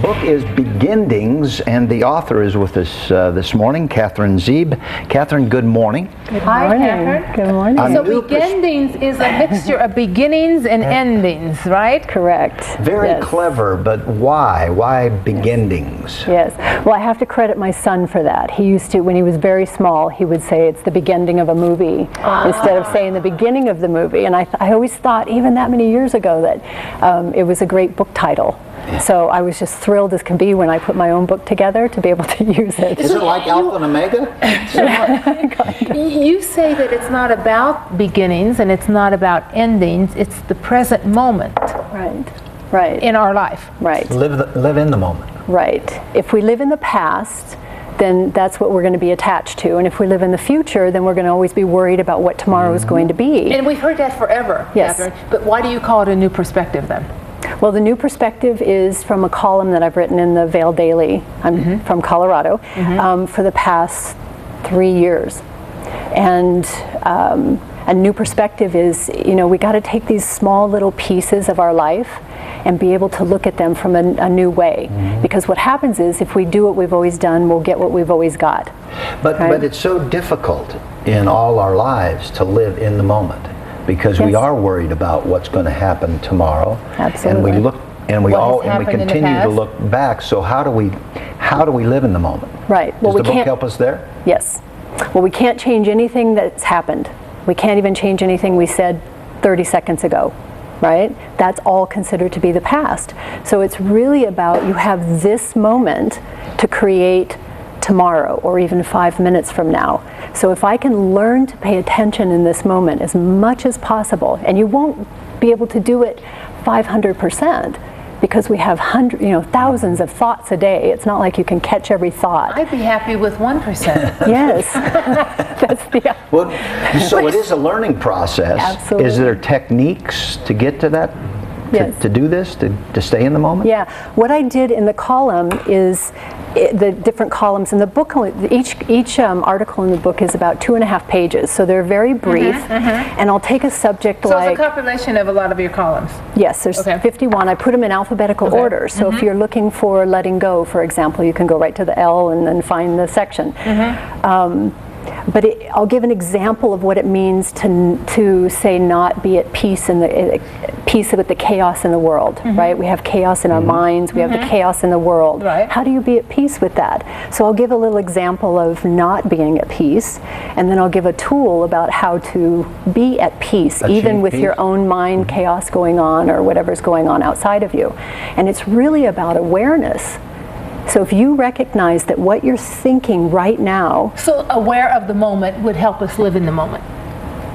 book is Begendings, and the author is with us this morning, Catherine Zeeb. Catherine, good morning. Good Hi, morning. Catherine. Good morning. So Begendings is a mixture of beginnings and endings, right? Correct. Very Yes. clever, but why? Why Begendings? Yes. Well, I have to credit my son for that. He used to, when he was very small, he would say it's the begending of a movie instead of saying the beginning of the movie. And I always thought, even that many years ago, that it was a great book title. So I was just thrilled as can be when I put my own book together to be able to use it. Is it like Alpha and Omega? You say that it's not about beginnings and it's not about endings, it's the present moment Right. Right. in our life. Right. Live in the moment. Right. If we live in the past, then that's what we're going to be attached to. And if we live in the future, then we're going to always be worried about what tomorrow is going to be. And we've heard that forever, Yes. Catherine. But why do you call it a new perspective then? Well, the new perspective is from a column that I've written in the Vail Daily. I'm from Colorado for the past 3 years. And a new perspective is, you know, we got to take these small little pieces of our life and be able to look at them from a new way. Because what happens is, if we do what we've always done, we'll get what we've always got. But it's so difficult in all our lives to live in the moment, because we Yes. are worried about what's going to happen tomorrow. Absolutely. And we look and we What has all and we happened in the continue to past. look back. So how do we live in the moment? Right. Well, Does we the book can't help us there? Yes. Well, we can't change anything that's happened. We can't even change anything we said 30 seconds ago, right? That's all considered to be the past. So it's really about, you have this moment to create tomorrow or even 5 minutes from now. So if I can learn to pay attention in this moment as much as possible, and you won't be able to do it 500%, because we have thousands of thoughts a day. It's not like you can catch every thought. I'd be happy with 1%. Yes. That's the, Well, so it is a learning process. Absolutely. Is there techniques to get to that? Yes. To do this, to stay in the moment? Yeah. What I did in the column is the different columns in the book. Each article in the book is about 2.5 pages, so they're very brief. And I'll take a subject So like, it's a compilation of a lot of your columns. yes, there's Okay. 51. I put them in alphabetical order. So if you're looking for letting go, for example, you can go right to the L and then find the section. But I'll give an example of what it means to say not be at peace peace with the chaos in the world, right? We have chaos in our minds, we have the chaos in the world. Right. How do you be at peace with that? So I'll give a little example of not being at peace, and then I'll give a tool about how to be at peace, even Achieve with peace. your own mind chaos going on or whatever's going on outside of you. And it's really about awareness. So if you recognize that what you're thinking right now, So aware of the moment would help us live in the moment.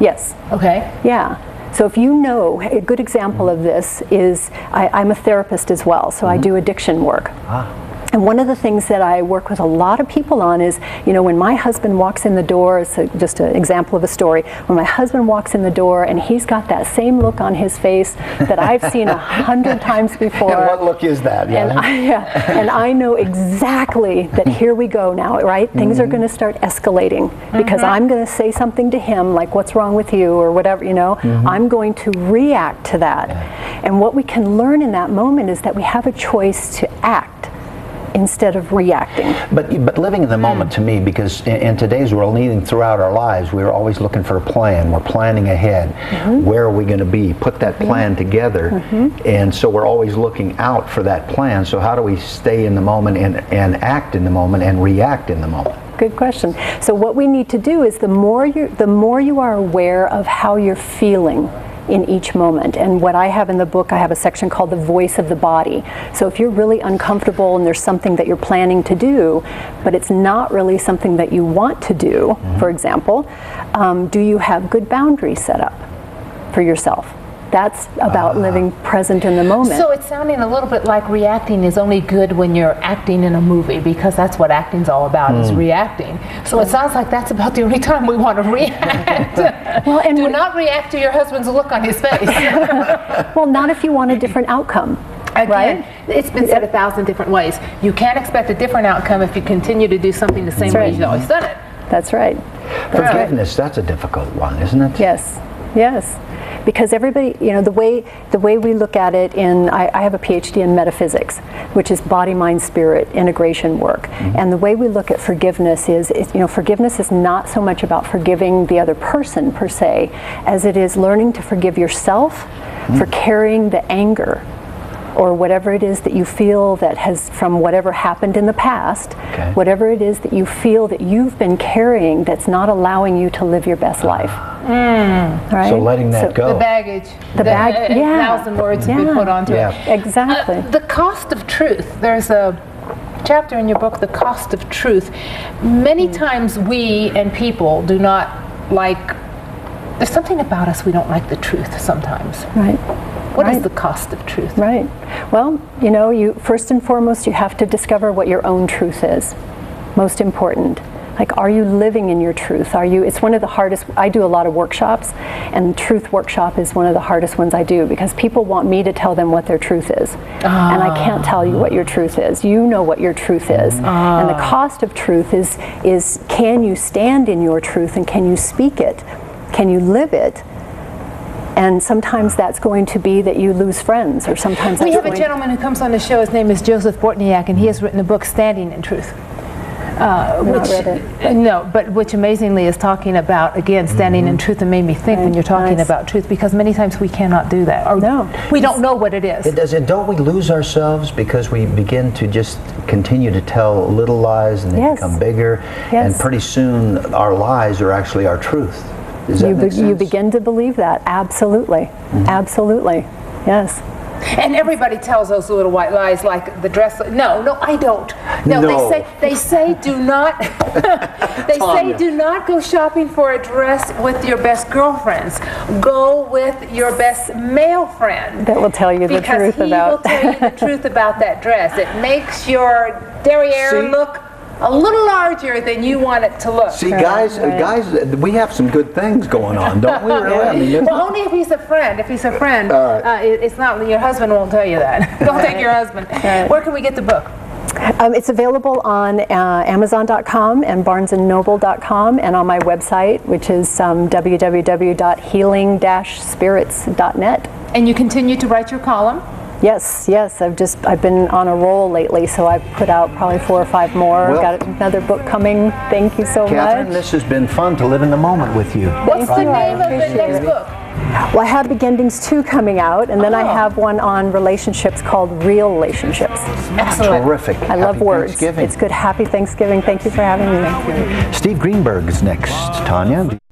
yes, Okay. yeah. So if you know, a good example of this is, I'm a therapist as well, so I do addiction work. And one of the things that I work with a lot of people on is, you know, when my husband walks in the door, it's just an example of a story, when my husband walks in the door and he's got that same look on his face that I've seen 100 times before. And what look is that? And I know exactly that here we go now, right? Things are going to start escalating because I'm going to say something to him like, what's wrong with you, or whatever, you know. I'm going to react to that. And what we can learn in that moment is that we have a choice to act instead of reacting. But living in the moment, to me, because in today's world, and even throughout our lives, we're always looking for a plan. We're planning ahead. Where are we going to be? Put that plan together. And so we're always looking out for that plan. So how do we stay in the moment and act in the moment and react in the moment? Good question. So what we need to do is the more you are aware of how you're feeling in each moment. And what I have in the book, I have a section called the voice of the body. So if you're really uncomfortable and there's something that you're planning to do, but it's not really something that you want to do, for example, do you have good boundaries set up for yourself? That's about living present in the moment. So it's sounding a little bit like reacting is only good when you're acting in a movie, because that's what acting's all about, is reacting. So it sounds like that's about the only time we want to react. Well, and do not react to your husband's look on his face. well, not if you want a different outcome. Again, Right? it's been said 1,000 different ways. You can't expect a different outcome if you continue to do something the same That's way right. you've always done it. That's right. Forgiveness, that's a difficult one, isn't it? Yes. Yes. Because everybody, you know, the way we look at it I have a PhD in metaphysics, which is body, mind, spirit integration work. And the way we look at forgiveness is, you know, forgiveness is not so much about forgiving the other person per se, as it is learning to forgive yourself for carrying the anger or whatever it is that you feel that has, from whatever happened in the past, whatever it is that you feel that you've been carrying that's not allowing you to live your best life. Right? So letting that go. The baggage. The bag, yeah. 1,000 words have been put onto it. Exactly. The cost of truth. There's a chapter in your book, The Cost of Truth. Many times we and people do not like, there's something about us we don't like the truth sometimes. Right. What is the cost of truth? Right. Well, you know, you first and foremost, you have to discover what your own truth is. Most important. Like, are you living in your truth? It's one of the hardest, I do a lot of workshops, and truth workshop is one of the hardest ones I do, because people want me to tell them what their truth is. And I can't tell you what your truth is. You know what your truth is. And the cost of truth is can you stand in your truth, and can you speak it? Can you live it? And sometimes that's going to be that you lose friends, or sometimes we have a gentleman who comes on the show. His name is Joseph Bortniak, and he has written a book, Standing in Truth. Which amazingly is talking about, again, standing in truth, and made me think when you're talking about truth, because many times we cannot do that. Or we don't know what it is. It does. And don't we lose ourselves because we begin to just continue to tell little lies, and they become bigger, and pretty soon our lies are actually our truth. Does that make sense? You begin to believe that. Absolutely. Absolutely. Yes. And everybody tells those little white lies, like the dress. No, I don't. No. They say do not. They say do not go shopping for a dress with your best girlfriends. Go with your best male friend. That will tell you the truth about. Because he will tell you the truth about that dress. It makes your derriere look a little larger than you want it to look. See, guys, we have some good things going on, don't we? Really? I mean, well, only if he's a friend. If he's a friend, it's not. Your husband won't tell you that. Don't take your husband. Where can we get the book? It's available on Amazon.com and BarnesandNoble.com, and on my website, which is www.healing-spirits.net. And you continue to write your column? Yes. I've been on a roll lately, so I've put out probably 4 or 5 more. Well, got another book coming. Thank you so Catherine, much. this has been fun to live in the moment with you. What's the name of the next book? Well, I have Begendings 2 coming out, and then I have one on relationships called Real Relationships. Excellent. Terrific. I love words. Thanksgiving. It's good. Happy Thanksgiving. Thank you for having me. Steve Greenberg is next. Tanya.